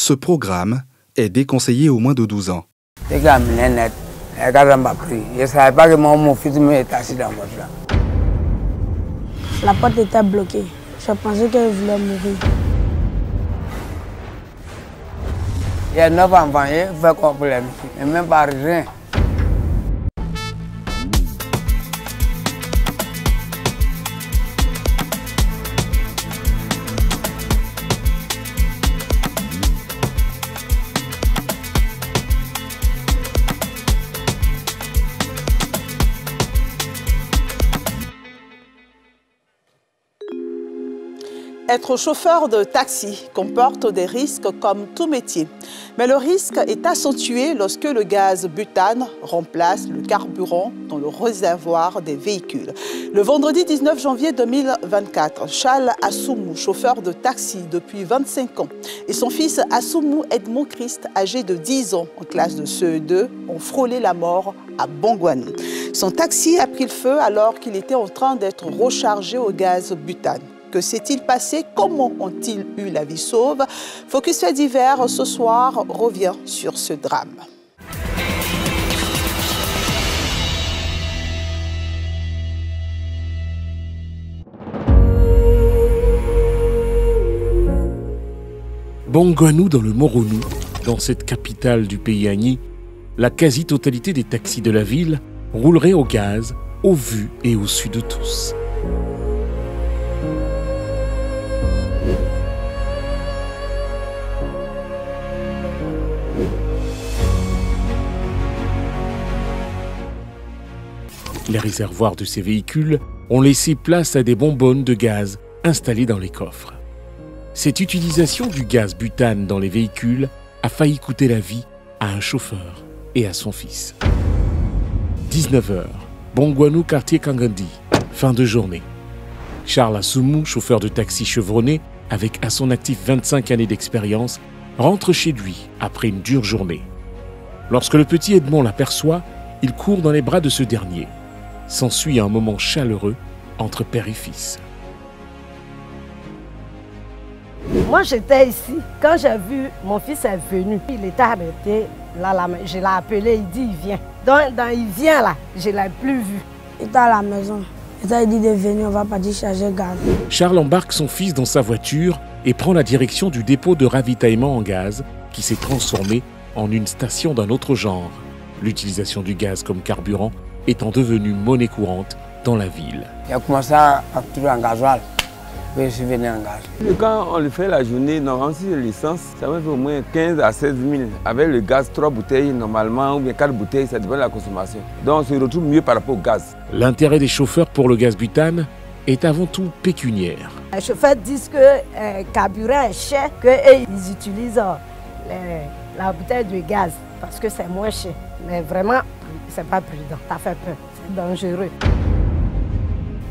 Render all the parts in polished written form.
Ce programme est déconseillé aux moins de 12 ans. La porte était bloquée. Je pensais qu'elle voulait mourir. Il y a 9 enfants, il fait quoi pour les filles? Et même pas rien. Être chauffeur de taxi comporte des risques comme tout métier. Mais le risque est accentué lorsque le gaz butane remplace le carburant dans le réservoir des véhicules. Le vendredi 19 janvier 2024, Charles Assoumou, chauffeur de taxi depuis 25 ans, et son fils Assoumou Edmond Christ, âgé de 10 ans, en classe de CE2, ont frôlé la mort à Bongouanou. Son taxi a pris le feu alors qu'il était en train d'être rechargé au gaz butane. Que s'est-il passé? Comment ont-ils eu la vie sauve? Focus Faits divers ce soir revient sur ce drame. Bongouanou dans le Moronou, dans cette capitale du pays Agni, la quasi-totalité des taxis de la ville roulerait au gaz, au vu et au su de tous. Les réservoirs de ces véhicules ont laissé place à des bonbonnes de gaz installées dans les coffres. Cette utilisation du gaz butane dans les véhicules a failli coûter la vie à un chauffeur et à son fils. 19h, Bongouanou, quartier Kangandi, fin de journée. Charles Assoumou, chauffeur de taxi chevronné, avec à son actif 25 années d'expérience, rentre chez lui après une dure journée. Lorsque le petit Edmond l'aperçoit, il court dans les bras de ce dernier. S'ensuit un moment chaleureux entre père et fils. Moi, j'étais ici. Quand j'ai vu, mon fils est venu. Il était arrêté. Là, je l'ai appelé, il dit, il vient. Donc, il vient là, je ne l'ai plus vu. Il était à la maison. Il a dit de venir, on va partir charger gaz. Charles embarque son fils dans sa voiture et prend la direction du dépôt de ravitaillement en gaz qui s'est transformé en une station d'un autre genre. L'utilisation du gaz comme carburant étant devenue monnaie courante dans la ville. Il a commencé à facturer en gasoil. Puis je suis venu en gaz. Quand on le fait la journée, normalement, si l'essence, ça va faire au moins 15 à 16 000. Avec le gaz, 3 bouteilles normalement, ou bien 4 bouteilles, ça dépend de la consommation. Donc on se retrouve mieux par rapport au gaz. L'intérêt des chauffeurs pour le gaz butane est avant tout pécuniaire. Les chauffeurs disent que le carburant est cher, qu'ils utilisent la bouteille de gaz parce que c'est moins cher. Mais vraiment, c'est pas prudent, ça fait peur, c'est dangereux.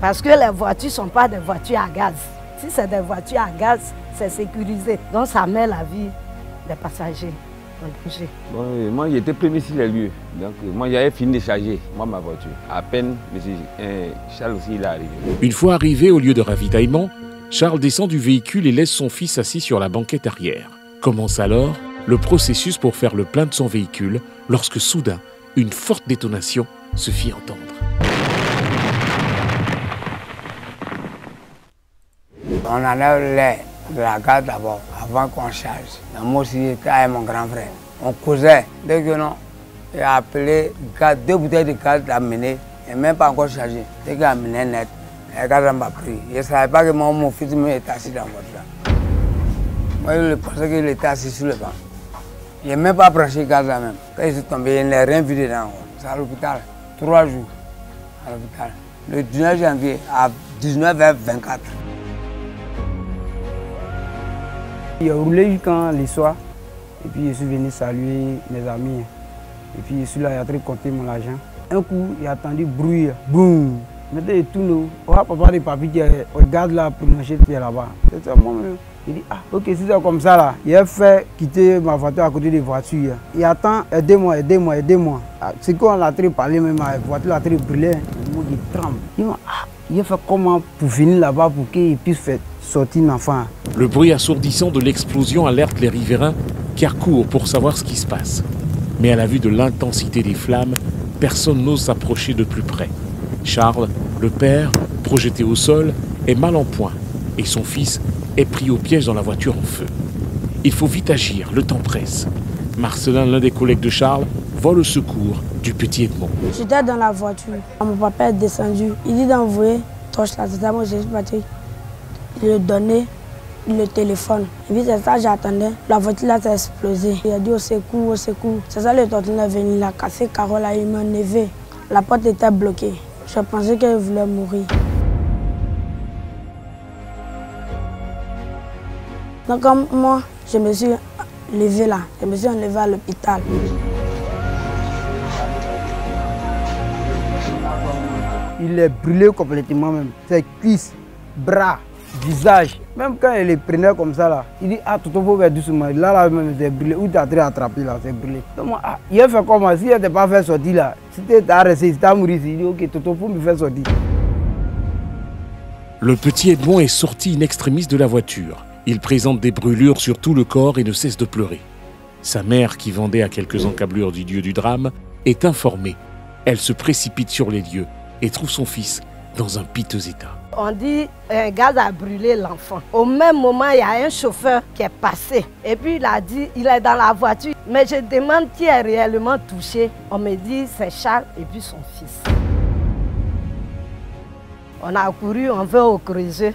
Parce que les voitures ne sont pas des voitures à gaz. Si c'est des voitures à gaz, c'est sécurisé. Donc ça met la vie des passagers en danger. Bon, moi j'étais premier sur les lieux. Donc moi j'avais fini de charger ma voiture. À peine, Charles aussi il est arrivé. Une fois arrivé au lieu de ravitaillement, Charles descend du véhicule et laisse son fils assis sur la banquette arrière. Commence alors le processus pour faire le plein de son véhicule lorsque soudain, une forte détonation se fit entendre. On enlève de la gaz d'abord, avant qu'on charge. Moi aussi, j'étais avec mon grand frère. On causait. Dès que non, il a appelé 2 bouteilles de gaz à mener, et même pas encore chargé. Dès qu'il a amené net, le gaz m'a pris. Je ne savais pas que mon fils était assis dans la voiture. Moi, je pensais qu'il était assis sur le banc. Il n'a même pas branché le gaz là même. Quand il est tombé, il n'a rien vu dedans. C'est à l'hôpital, 3 jours à l'hôpital. Le 19 janvier à 19h24. Il a roulé jusqu'à le soir. Et puis je suis venu saluer mes amis. Et puis je suis là, il a très compté mon argent. Un coup, il a entendu bruit. Boum! Maintenant, il tourne. Oh, papa de papi qui regarde là pour manger là-bas. C'est ça, moi-même. Il dit, ah, ok, si c'est comme ça là, il a fait quitter ma voiture à côté des voitures. Il attend, aidez-moi, aidez-moi, aidez-moi. C'est quand on a très parlé, même la voiture a très brûlé. Le monde il tremble. Il dit, ah, il a fait comment pour venir là-bas pour qu'il puisse faire sortir l'enfant. Le bruit assourdissant de l'explosion alerte les riverains qui accourt pour savoir ce qui se passe. Mais à la vue de l'intensité des flammes, personne n'ose s'approcher de plus près. Charles, le père, projeté au sol, est mal en point et son fils est pris au piège dans la voiture en feu. Il faut vite agir, le temps presse. Marcelin, l'un des collègues de Charles, vole au secours du petit Edmond. J'étais dans la voiture. Mon papa est descendu. Il dit d'envoyer torche là. C'est moi j'ai parti. Il lui donnait le téléphone. Et puis c'est ça j'attendais. La voiture là s'est explosée. Il a dit au secours, au secours. C'est ça le tortionnaire est venu. Il a cassé Carole là, il m'a enlevé. La porte était bloquée. Je pensais qu'elle voulait mourir. Donc comme moi, je me suis levé là. Je me suis enlevé à l'hôpital. Il est brûlé complètement même. Ses cuisses, bras, visage. Même quand il les prenait comme ça là, il dit ah Toto faut faire doucement. Là même c'est brûlé. Où tu as très attrapé là, c'est brûlé. Donc moi, il a fait comment? Si il n'était pas fait sortir là, si tu étais resté, si tu as mouru ici, il dit ok Toto faut me faire sortir. Le petit Edmond est sorti in extremis de la voiture. Il présente des brûlures sur tout le corps et ne cesse de pleurer. Sa mère, qui vendait à quelques encablures du lieu du drame, est informée. Elle se précipite sur les lieux et trouve son fils dans un piteux état. On dit un gaz a brûlé l'enfant. Au même moment, il y a un chauffeur qui est passé. Et puis il a dit, il est dans la voiture. Mais je demande qui est réellement touché. On me dit c'est Charles et puis son fils. On a couru, on va au Creusot.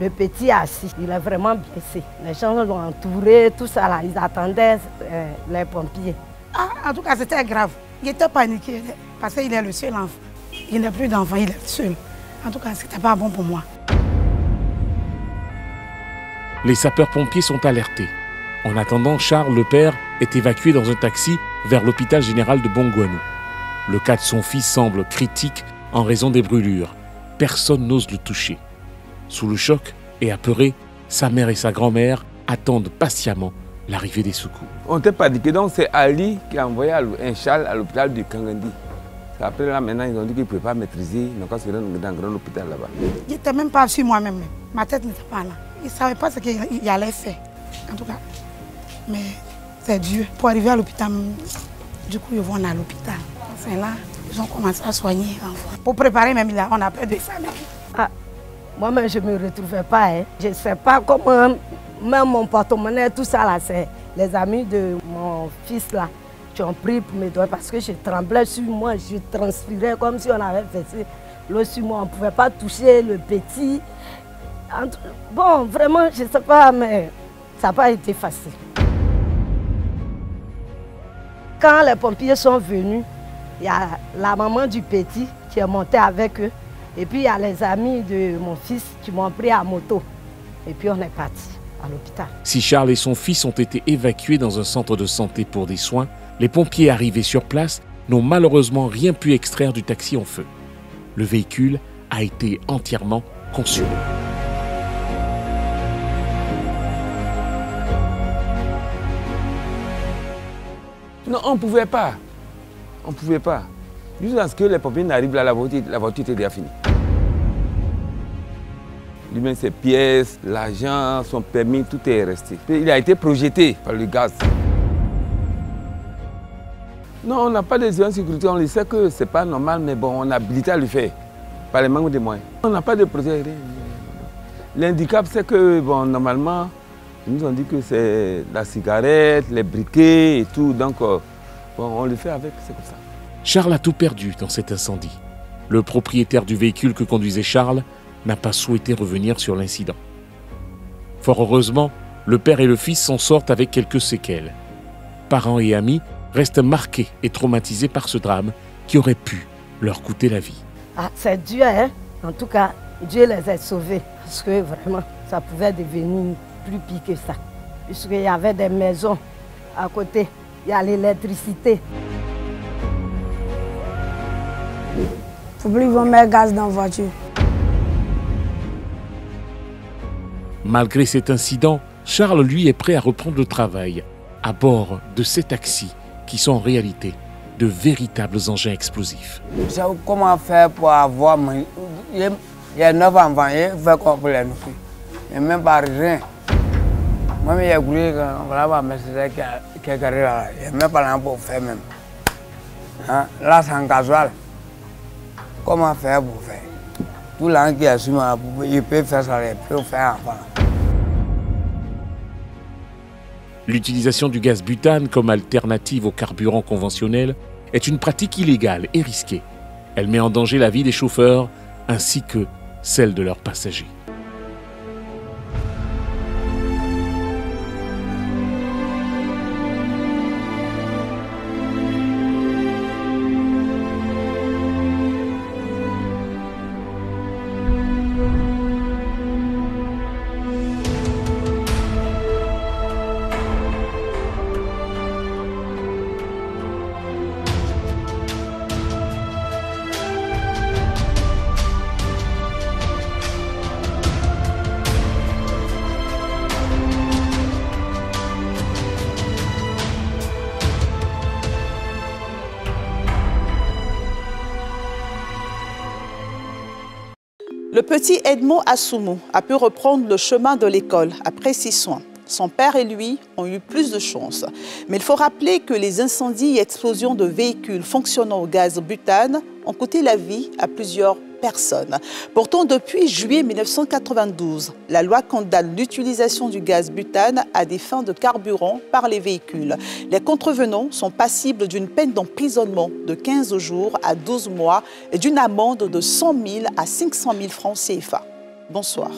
Le petit est assis, il est vraiment blessé. Les gens l'ont entouré, tout ça là, ils attendaient les pompiers. En tout cas, c'était grave. Il était paniqué parce qu'il est le seul enfant. Il n'a plus d'enfant, il est seul. En tout cas, c'était pas bon pour moi. Les sapeurs-pompiers sont alertés. En attendant, Charles, le père, est évacué dans un taxi vers l'hôpital général de Bongouanou. Le cas de son fils semble critique en raison des brûlures. Personne n'ose le toucher. Sous le choc et apeuré, sa mère et sa grand-mère attendent patiemment l'arrivée des secours. On n'était pas dit que donc c'est Ali qui a envoyé un Charles à l'hôpital du Kangandi. Après là, maintenant, ils ont dit qu'ils ne pouvaient pas maîtriser, donc ils se rendent dans un grand hôpital là-bas. Il n'était même pas sur moi-même. Ma tête n'était pas là. Il ne savait pas ce qu'il allait faire, en tout cas. Mais c'est Dieu. Pour arriver à l'hôpital, du coup, ils vont à l'hôpital. C'est là, ils ont commencé à soigner l'enfant. Pour préparer même là, on a peur de ça. Moi-même, je ne me retrouvais pas. Hein. Je ne sais pas comment, même mon porte-monnaie, tout ça, là, c'est les amis de mon fils là qui ont pris pour me donner parce que je tremblais sur moi, je transpirais comme si on avait fait l'eau sur moi. On ne pouvait pas toucher le petit. Bon, vraiment, je ne sais pas, mais ça n'a pas été facile. Quand les pompiers sont venus, il y a la maman du petit qui est montée avec eux. Et puis il y a les amis de mon fils qui m'ont pris à moto. Et puis on est parti à l'hôpital. Si Charles et son fils ont été évacués dans un centre de santé pour des soins, les pompiers arrivés sur place n'ont malheureusement rien pu extraire du taxi en feu. Le véhicule a été entièrement consumé. Non, on ne pouvait pas. On ne pouvait pas. Jusqu'à ce que les pompiers n'arrivent là, la voiture était déjà finie. Lui-même, ses pièces, l'argent, son permis, tout est resté. Il a été projeté par le gaz. Non, on n'a pas de sécurité, on le sait que ce n'est pas normal, mais bon, on a habilité à le faire, par le manque de moyens. On n'a pas de projet. L'handicap, c'est que, bon, normalement, ils nous ont dit que c'est la cigarette, les briquets et tout, donc bon, on le fait avec, c'est comme ça. Charles a tout perdu dans cet incendie. Le propriétaire du véhicule que conduisait Charles n'a pas souhaité revenir sur l'incident. Fort heureusement, le père et le fils s'en sortent avec quelques séquelles. Parents et amis restent marqués et traumatisés par ce drame qui aurait pu leur coûter la vie. C'est Dieu, hein? En tout cas, Dieu les a sauvés. Parce que vraiment, ça pouvait devenir plus pire que ça. Puisqu'il y avait des maisons à côté, il y a l'électricité. Faut plus qu'ils vont mettre gaz dans la voiture. Malgré cet incident, Charles, lui, est prêt à reprendre le travail à bord de ces taxis qui sont en réalité de véritables engins explosifs. Je sais comment faire pour avoir... Il y a 9 enfants, il fait quoi pour les nourrir? Et même pas rien. Moi, il y a goulé, voilà, mais c'est qui est garé là. Il n'y a même pas l'un pour faire même. Hein? Là, c'est un gasoil. Comment faire pour faire? Tout l'un qui assume, il peut faire ça, il peut faire enfin. L'utilisation du gaz butane comme alternative au carburant conventionnel est une pratique illégale et risquée. Elle met en danger la vie des chauffeurs ainsi que celle de leurs passagers. Le petit Edmond Assoumou a pu reprendre le chemin de l'école après 6 soins. Son père et lui ont eu plus de chance. Mais il faut rappeler que les incendies et explosions de véhicules fonctionnant au gaz butane ont coûté la vie à plusieurs personnes. Pourtant, depuis juillet 1992, la loi condamne l'utilisation du gaz butane à des fins de carburant par les véhicules. Les contrevenants sont passibles d'une peine d'emprisonnement de 15 jours à 12 mois et d'une amende de 100 000 à 500 000 francs CFA. Bonsoir.